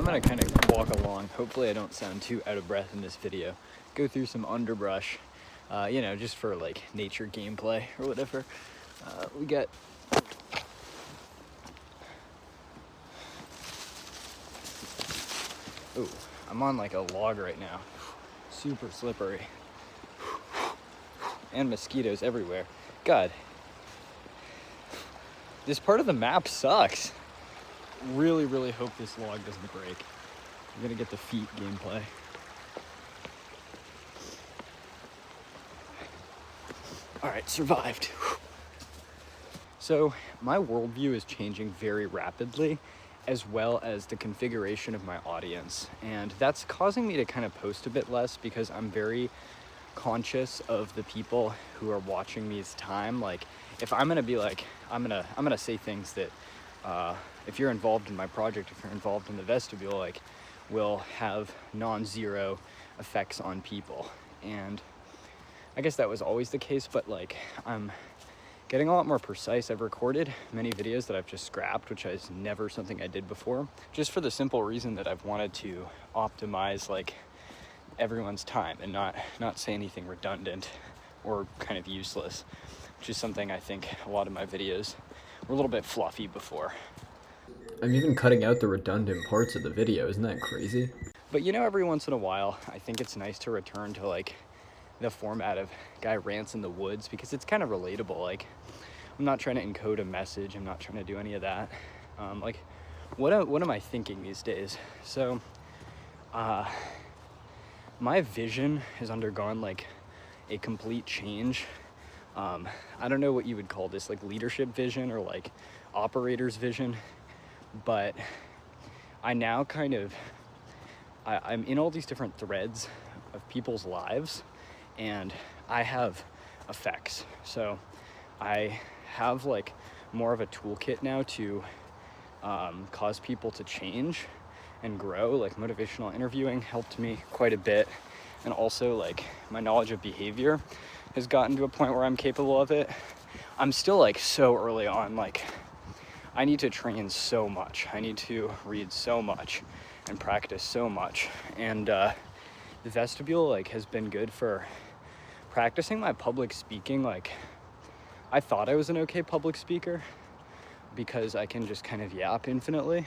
gonna kind of walk along. Hopefully I don't sound too out of breath in this video. Go through some underbrush, you know, just for like nature gameplay or whatever. We got ooh, I'm on like a log right now. Super slippery. And mosquitoes everywhere. God. This part of the map sucks. Really, really hope this log doesn't break. I'm gonna get the feet gameplay. All right, survived. So my worldview is changing very rapidly, as well as the configuration of my audience. And that's causing me to kind of post a bit less because I'm very conscious of the people who are watching me's time. Like if I'm gonna be like, I'm gonna say things that if you're involved in my project, if you're involved in the vestibule, like will have non-zero effects on people. And I guess that was always the case, but like I'm getting a lot more precise. I've recorded many videos that I've just scrapped, which is never something I did before, just for the simple reason that I've wanted to optimize like everyone's time and not say anything redundant or kind of useless, which is something I think a lot of my videos were a little bit fluffy before. I'm even cutting out the redundant parts of the video. Isn't that crazy? But you know, every once in a while, I think it's nice to return to like the format of guy rants in the woods because it's kind of relatable. Like I'm not trying to encode a message. I'm not trying to do any of that. Like what am I thinking these days? So my vision has undergone like a complete change. I don't know what you would call this, like leadership vision or like operator's vision, but I now kind of, I'm in all these different threads of people's lives and I have effects. So I have like more of a toolkit now to cause people to change and grow. Like motivational interviewing helped me quite a bit. And also like my knowledge of behavior has gotten to a point where I'm capable of it. I'm still like so early on, like I need to train so much. I need to read so much and practice so much. And the vestibule like has been good for practicing my public speaking. Like I thought I was an okay public speaker because I can just kind of yap infinitely.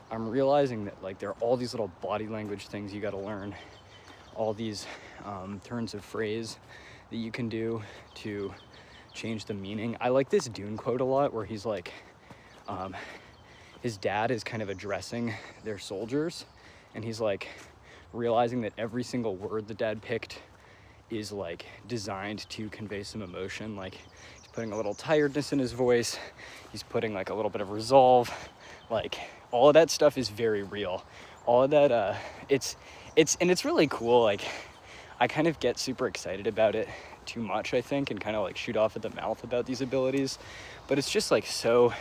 I'm realizing that like there are all these little body language things you got to learn, all these turns of phrase that you can do to change the meaning. I like this Dune quote a lot where he's like, his dad is kind of addressing their soldiers and he's like realizing that every single word the dad picked is like designed to convey some emotion. Like he's putting a little tiredness in his voice. He's putting like a little bit of resolve. Like all of that stuff is very real. All of that, it's really cool. Like I kind of get super excited about it too much, I think, and kind of like shoot off at the mouth about these abilities. But it's just like so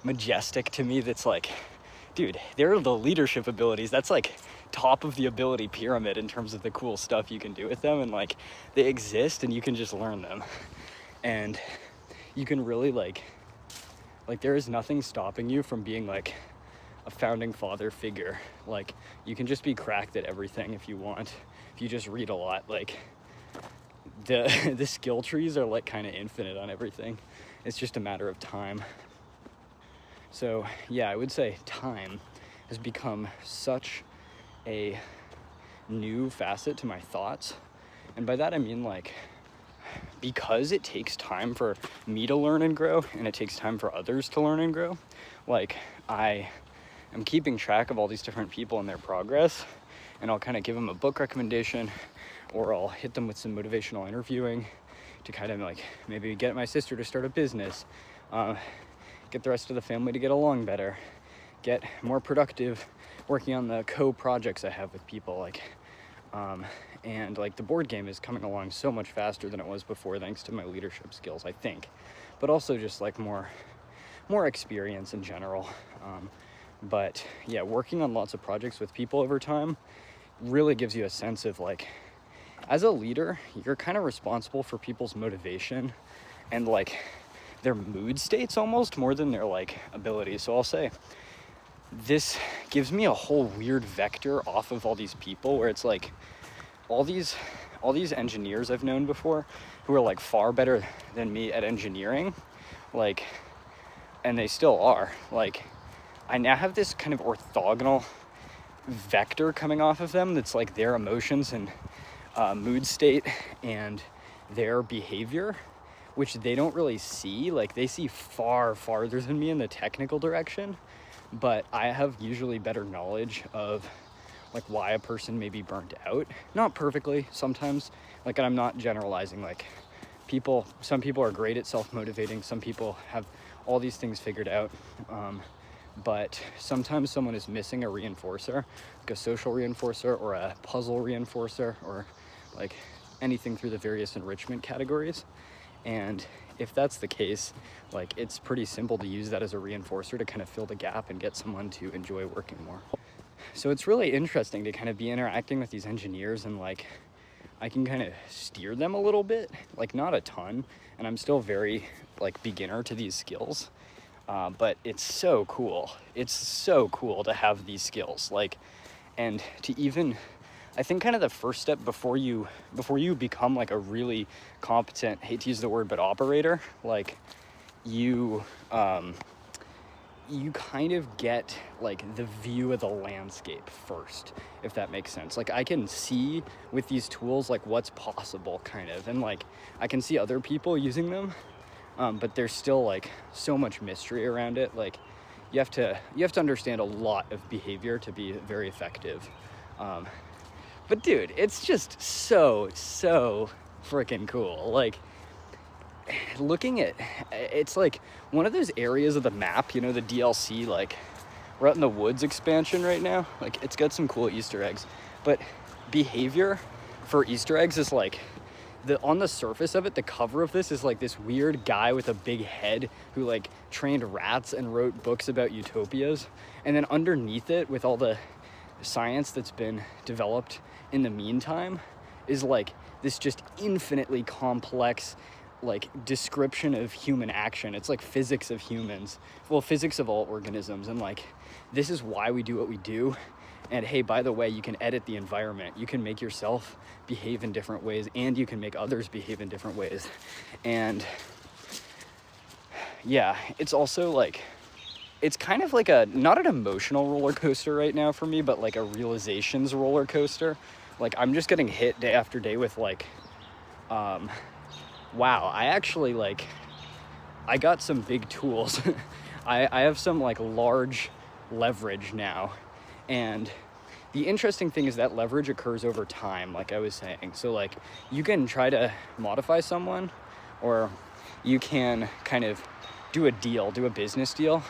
majestic to me. That's like, dude, they're the leadership abilities. That's like top of the ability pyramid in terms of the cool stuff you can do with them. And like they exist and you can just learn them. And you can really like there is nothing stopping you from being like a founding father figure. Like you can just be cracked at everything if you want, if you just read a lot. Like the skill trees are like kind of infinite on everything. It's just a matter of time. So yeah, I would say time has become such a new facet to my thoughts. And by that I mean like, because it takes time for me to learn and grow and it takes time for others to learn and grow, like I am keeping track of all these different people and their progress, and I'll kind of give them a book recommendation or I'll hit them with some motivational interviewing to kind of like maybe get my sister to start a business, get the rest of the family to get along better, get more productive working on the co-projects I have with people. Like and like the board game is coming along so much faster than it was before thanks to my leadership skills, I think, but also just like more experience in general. But yeah, working on lots of projects with people over time really gives you a sense of like, as a leader, you're kind of responsible for people's motivation and like their mood states almost more than their like abilities. So I'll say this gives me a whole weird vector off of all these people where it's like all these engineers I've known before who are like far better than me at engineering, like, and they still are, like, I now have this kind of orthogonal vector coming off of them that's like their emotions and mood state and their behavior, which they don't really see. Like, they see far farther than me in the technical direction, but I have usually better knowledge of like why a person may be burnt out. Not perfectly sometimes, like, and I'm not generalizing, like, some people are great at self-motivating, some people have all these things figured out, but sometimes someone is missing a reinforcer, like a social reinforcer or a puzzle reinforcer, or like anything through the various enrichment categories. And if that's the case, like, it's pretty simple to use that as a reinforcer to kind of fill the gap and get someone to enjoy working more. So it's really interesting to kind of be interacting with these engineers, and like, I can kind of steer them a little bit, like not a ton, and I'm still very like beginner to these skills, but it's so cool. It's so cool to have these skills, like, and to even, I think kind of the first step before you become like a really competent, hate to use the word, but operator, like, you kind of get like the view of the landscape first, if that makes sense. Like, I can see with these tools like what's possible, kind of, and like I can see other people using them, but there's still like so much mystery around it. Like, you have to understand a lot of behavior to be very effective. But dude, it's just so freaking cool. Like, looking at, it's like one of those areas of the map, you know, the DLC, like, we're out in the woods expansion right now. Like, it's got some cool Easter eggs, but behavior for Easter eggs is like, on the surface of it, the cover of this is like this weird guy with a big head who like trained rats and wrote books about utopias. And then underneath it, with all the science that's been developed in the meantime, is like this just infinitely complex like description of human action. It's like physics of humans, well, physics of all organisms, and like, this is why we do what we do. And hey, by the way, you can edit the environment, you can make yourself behave in different ways, and you can make others behave in different ways. And yeah, it's also like, it's kind of like not an emotional roller coaster right now for me, but like a realizations roller coaster. Like, I'm just getting hit day after day with like, wow, I actually, like, I got some big tools. I have some like large leverage now. And the interesting thing is that leverage occurs over time, like I was saying. So like, you can try to modify someone, or you can kind of do a business deal.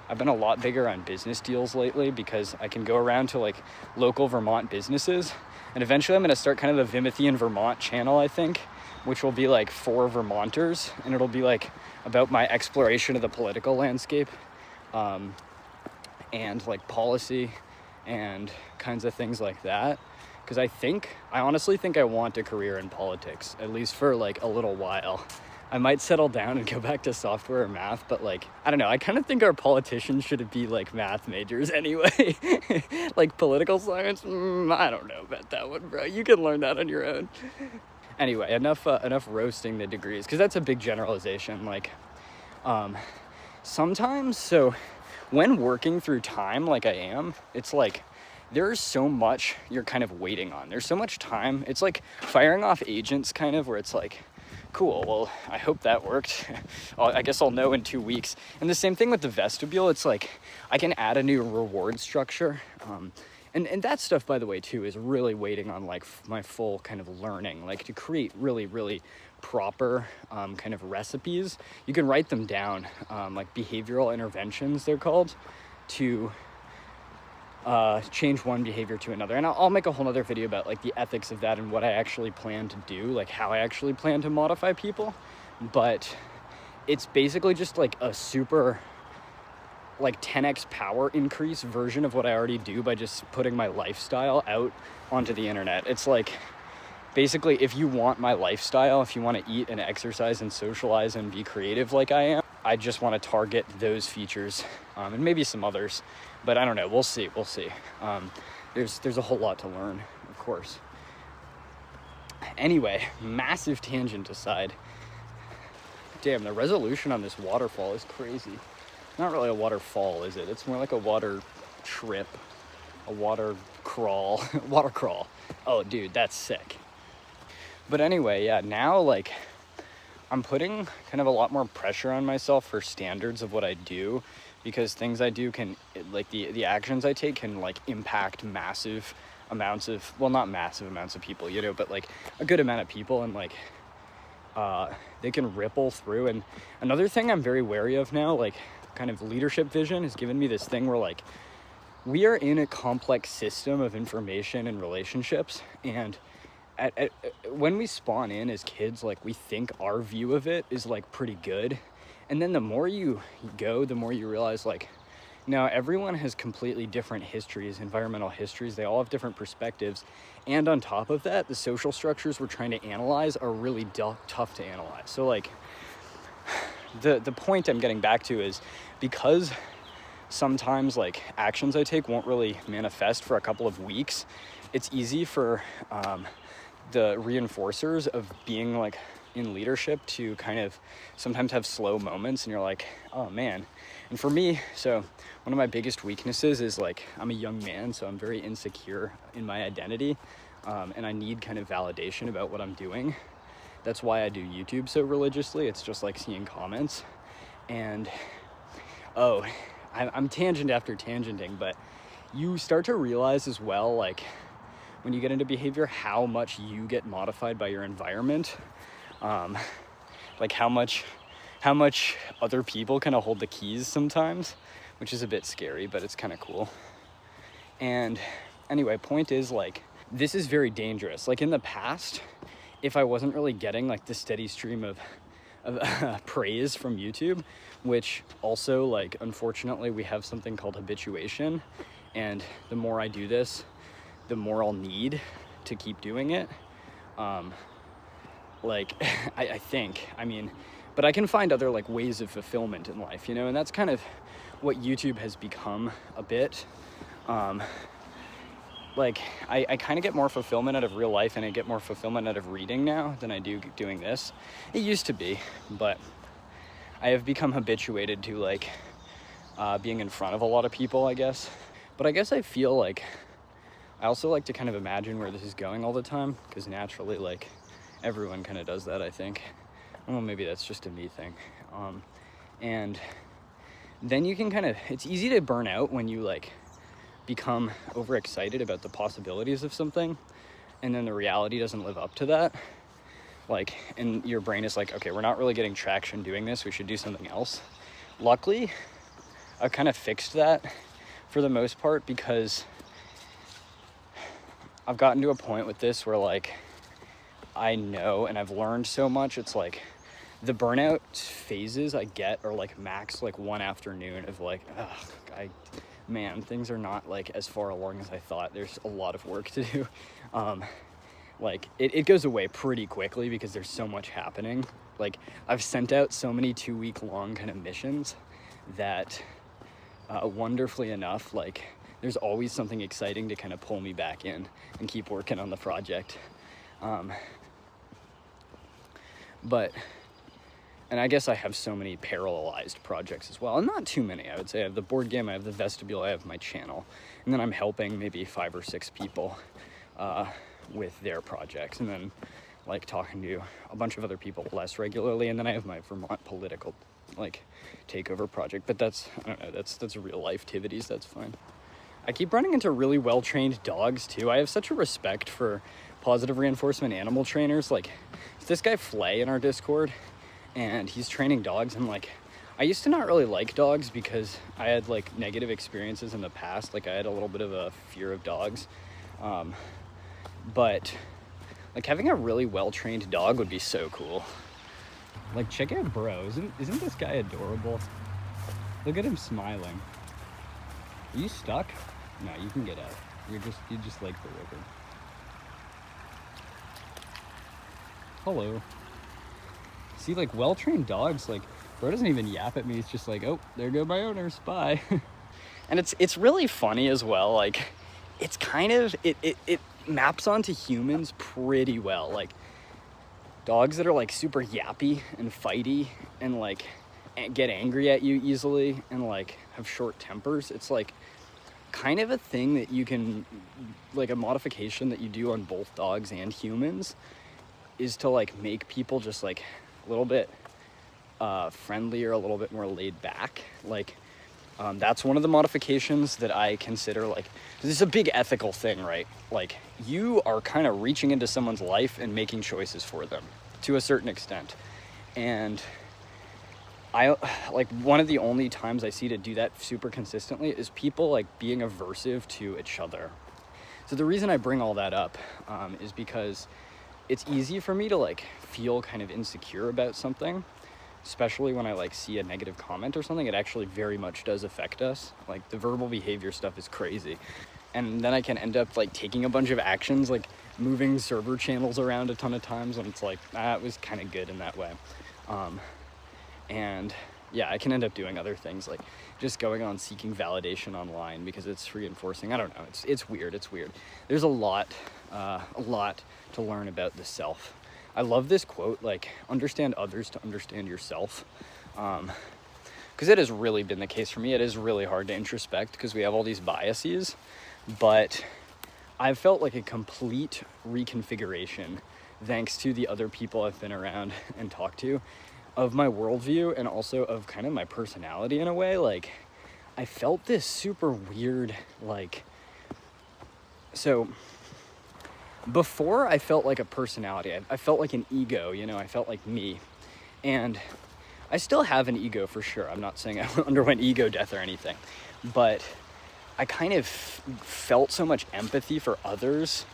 I've been a lot bigger on business deals lately because I can go around to like local Vermont businesses, and eventually I'm going to start kind of the Vimothee in Vermont channel, I think, which will be like for Vermonters, and it'll be like about my exploration of the political landscape, and like policy and kinds of things like that. Because I honestly think I want a career in politics, at least for like a little while. I might settle down and go back to software or math, but like, I don't know, I kind of think our politicians should be like math majors anyway. Like political science, I don't know about that one, bro. You can learn that on your own. Anyway, enough roasting the degrees, because that's a big generalization. Like, sometimes, so when working through time like I am, it's like, there's so much you're kind of waiting on. There's so much time. It's like firing off agents, kind of, where it's like, cool, well, I hope that worked. I guess I'll know in 2 weeks. And the same thing with the vestibule. It's like, I can add a new reward structure. And that stuff, by the way, too, is really waiting on like my full kind of learning, like to create really, really proper kind of recipes. You can write them down, like behavioral interventions, they're called, to change one behavior to another. And I'll make a whole other video about like the ethics of that and what I actually plan to do, like how I actually plan to modify people. But it's basically just like a super like 10x power increase version of what I already do by just putting my lifestyle out onto the internet. It's like, basically, if you want my lifestyle, if you want to eat and exercise and socialize and be creative like I am, I just want to target those features, and maybe some others, but I don't know. We'll see. There's a whole lot to learn, of course. Anyway, massive tangent aside. Damn, the resolution on this waterfall is crazy. Not really a waterfall, is it? It's more like a water trip, a water crawl, water crawl. Oh, dude, that's sick. But anyway, yeah, now like I'm putting kind of a lot more pressure on myself for standards of what I do, because things I do can, like the actions I take can like impact massive amounts of, well, not massive amounts of people, you know, but like a good amount of people, and like they can ripple through. And another thing I'm very wary of now, like kind of leadership vision has given me this thing where like we are in a complex system of information and relationships, and when we spawn in as kids, like we think our view of it is like pretty good, and then the more you go, the more you realize like, no, everyone has completely different histories, environmental histories. They all have different perspectives, and on top of that, the social structures we're trying to analyze are really tough to analyze. So like the point I'm getting back to is, because sometimes like actions I take won't really manifest for a couple of weeks, it's easy for the reinforcers of being like in leadership to kind of sometimes have slow moments, and you're like, oh man. And for me, so one of my biggest weaknesses is like I'm a young man, so I'm very insecure in my identity, and I need kind of validation about what I'm doing. That's why I do YouTube so religiously. It's just like seeing comments. And I'm tangent after tangenting, but you start to realize as well, like when you get into behavior, how much you get modified by your environment, like how much other people kind of hold the keys sometimes, which is a bit scary, but it's kind of cool. And anyway, point is like, this is very dangerous. Like in the past, if I wasn't really getting like the steady stream of praise from YouTube, which also like, unfortunately, we have something called habituation. And the more I do this, the more I'll need to keep doing it. Like, I think, I mean, but I can find other like ways of fulfillment in life, you know, and that's kind of what YouTube has become a bit. Like I kind of get more fulfillment out of real life, and I get more fulfillment out of reading now than I do doing this. It used to be, but I have become habituated to like being in front of a lot of people, I guess. But I guess I feel like I also like to kind of imagine where this is going all the time, because naturally, like, everyone kind of does that, I think. Well, maybe that's just a me thing. And then you can kind of, it's easy to burn out when you, like, become overexcited about the possibilities of something, and then the reality doesn't live up to that. Like, and your brain is like, okay, we're not really getting traction doing this, we should do something else. Luckily, I've kind of fixed that for the most part, because I've gotten to a point with this where like I know, and I've learned so much, it's like the burnout phases I get are like max like one afternoon of like, man, things are not like as far along as I thought. There's a lot of work to do. Like it goes away pretty quickly because there's so much happening. Like I've sent out so many 2-week long kind of missions that wonderfully enough, like there's always something exciting to kind of pull me back in and keep working on the project. But, and I guess I have so many parallelized projects as well. And not too many, I would say. I have the board game, I have the vestibule, I have my channel. And then I'm helping maybe 5 or 6 people with their projects. And then like talking to a bunch of other people less regularly. And then I have my Vermont political like takeover project. But that's, I don't know, that's real life activities, that's fine. I keep running into really well-trained dogs too. I have such a respect for positive reinforcement animal trainers. Like this guy Flay in our Discord, and he's training dogs, and like I used to not really like dogs because I had like negative experiences in the past. Like I had a little bit of a fear of dogs, but like having a really well-trained dog would be so cool. Like check out Bro, isn't this guy adorable? Look at him smiling. Are you stuck? No, you can get out. You just like the river. See, like, well-trained dogs, like, bro doesn't even yap at me. He's just like, oh, there go my owners, bye. And it's really funny as well. Like, it's kind of, it maps onto humans pretty well. Like, dogs that are, like, super yappy and fighty and, like, get angry at you easily and, like, have short tempers. It's, like, kind of a thing that you can, like, a modification that you do on both dogs and humans is to, like, make people just, like, a little bit friendlier, a little bit more laid back. Like, that's one of the modifications that I consider, like, this is a big ethical thing, right? Like, you are kind of reaching into someone's life and making choices for them to a certain extent. And I, like, one of the only times I see to do that super consistently is people, like, being aversive to each other. So the reason I bring all that up is because it's easy for me to, like, feel kind of insecure about something, especially when I, like, see a negative comment or something. It actually very much does affect us. Like, the verbal behavior stuff is crazy. And then I can end up, like, taking a bunch of actions, like moving server channels around a ton of times, and it's like, it was kind of good in that way. And yeah, I can end up doing other things, like just going on seeking validation online because it's reinforcing. I don't know. It's weird. It's weird. There's a lot to learn about the self. I love this quote, like, understand others to understand yourself. Because it has really been the case for me. It is really hard to introspect because we have all these biases, but I've felt like a complete reconfiguration thanks to the other people I've been around and talked to, of my worldview and also of kind of my personality in a way. Like, I felt this super weird, like, so before I felt like a personality, I felt like an ego, you know, I felt like me. And I still have an ego for sure. I'm not saying I underwent ego death or anything, but I kind of felt so much empathy for others,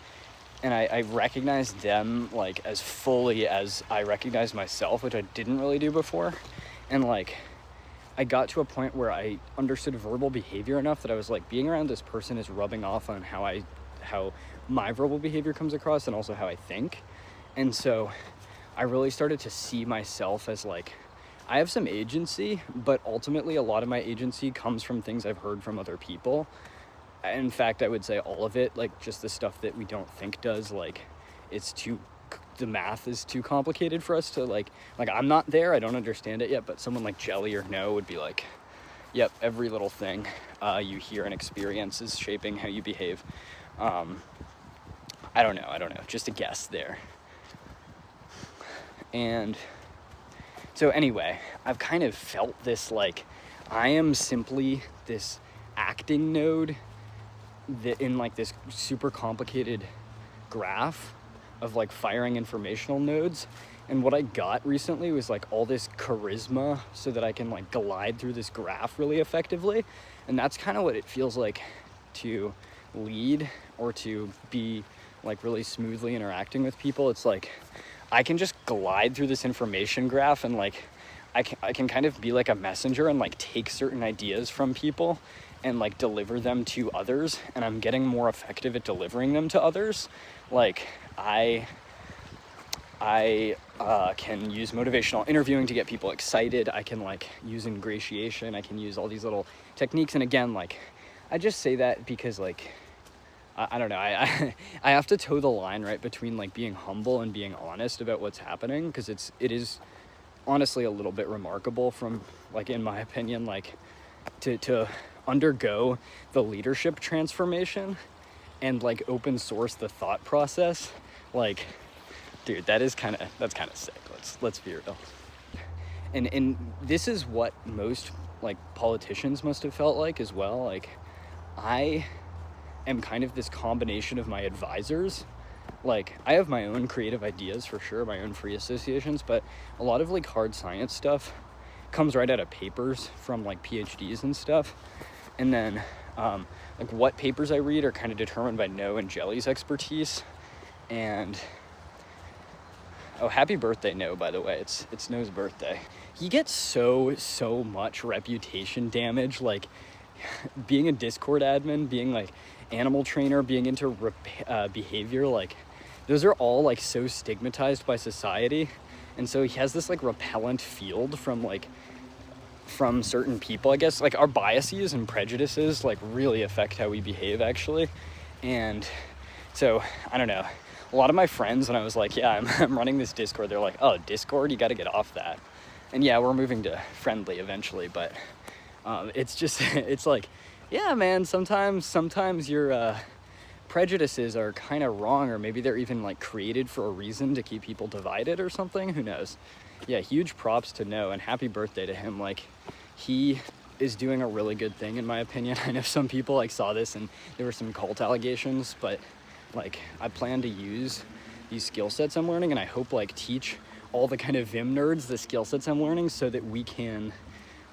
and I recognized them, like, as fully as I recognized myself, which I didn't really do before. And, like, I got to a point where I understood verbal behavior enough that I was like, being around this person is rubbing off on how my verbal behavior comes across and also how I think. And so I really started to see myself as, like, I have some agency, but ultimately a lot of my agency comes from things I've heard from other people. In fact, I would say all of it, like, just the stuff that we don't think does, like, the math is too complicated for us to, like, I'm not there, I don't understand it yet, but someone like Jelly or No would be like, yep, every little thing you hear and experience is shaping how you behave. I don't know, just a guess there. And so anyway, I've kind of felt this, like, I am simply this acting node that in, like, this super complicated graph of, like, firing informational nodes. And what I got recently was, like, all this charisma so that I can, like, glide through this graph really effectively. And that's kind of what it feels like to lead or to be, like, really smoothly interacting with people. It's like I can just glide through this information graph and, like, I can kind of be like a messenger and, like, take certain ideas from people and, like, deliver them to others, and I'm getting more effective at delivering them to others. Like, I can use motivational interviewing to get people excited. I can, like, use ingratiation. I can use all these little techniques. And again, like, I just say that because, like, I don't know, I have to toe the line right between, like, being humble and being honest about what's happening, because it is honestly a little bit remarkable from, like, in my opinion, like, to undergo the leadership transformation and, like, open source the thought process. Like, dude, that's kind of sick. Let's be real. And this is what most, like, politicians must have felt like as well. Like, I am kind of this combination of my advisors. Like, I have my own creative ideas for sure, my own free associations, but a lot of, like, hard science stuff comes right out of papers from, like, PhDs and stuff. And then like, what papers I read are kind of determined by No and Jelly's expertise. And happy birthday, No, by the way. It's No's birthday. He gets so much reputation damage, like, being a Discord admin, being, like, animal trainer, being into behavior, like, those are all, like, so stigmatized by society. And so he has this like repellent field from certain people, I guess. Like our biases and prejudices like really affect how we behave, actually. And so I don't know, a lot of my friends, when I was like, yeah, I'm running this Discord, they're like, oh, Discord, you got to get off that. And yeah, we're moving to Friendly eventually, but it's just it's like, yeah, man, sometimes your prejudices are kind of wrong, or maybe they're even like created for a reason to keep people divided or something. Who knows? Yeah, huge props to Noah, and happy birthday to him. Like, he is doing a really good thing, in my opinion. I know some people like saw this and there were some cult allegations, but like I plan to use these skill sets I'm learning, and I hope like teach all the kind of Vim nerds the skill sets I'm learning so that we can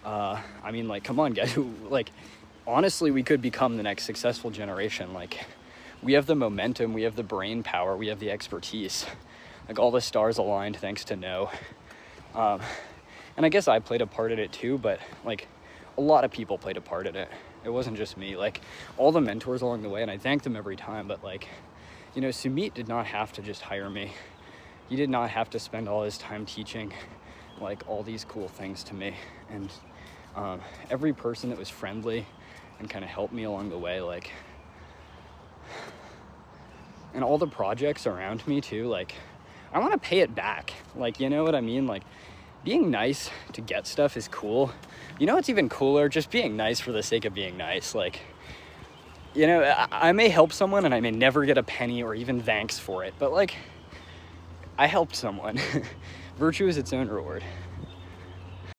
I mean, like, come on guys, like honestly we could become the next successful generation. Like, we have the momentum, we have the brain power, we have the expertise. Like, all the stars aligned thanks to Noah. And I guess I played a part in it too, but like a lot of people played a part in it. It wasn't just me. Like, all the mentors along the way, and I thank them every time, but like, you know, Sumit did not have to just hire me. He did not have to spend all his time teaching like all these cool things to me. And every person that was friendly and kind of helped me along the way, like, and all the projects around me too, like, I want to pay it back. Like, you know what I mean? Like, being nice to get stuff is cool. You know what's even cooler? Just being nice for the sake of being nice. Like, you know, I may help someone and I may never get a penny or even thanks for it, but like, I helped someone. Virtue is its own reward.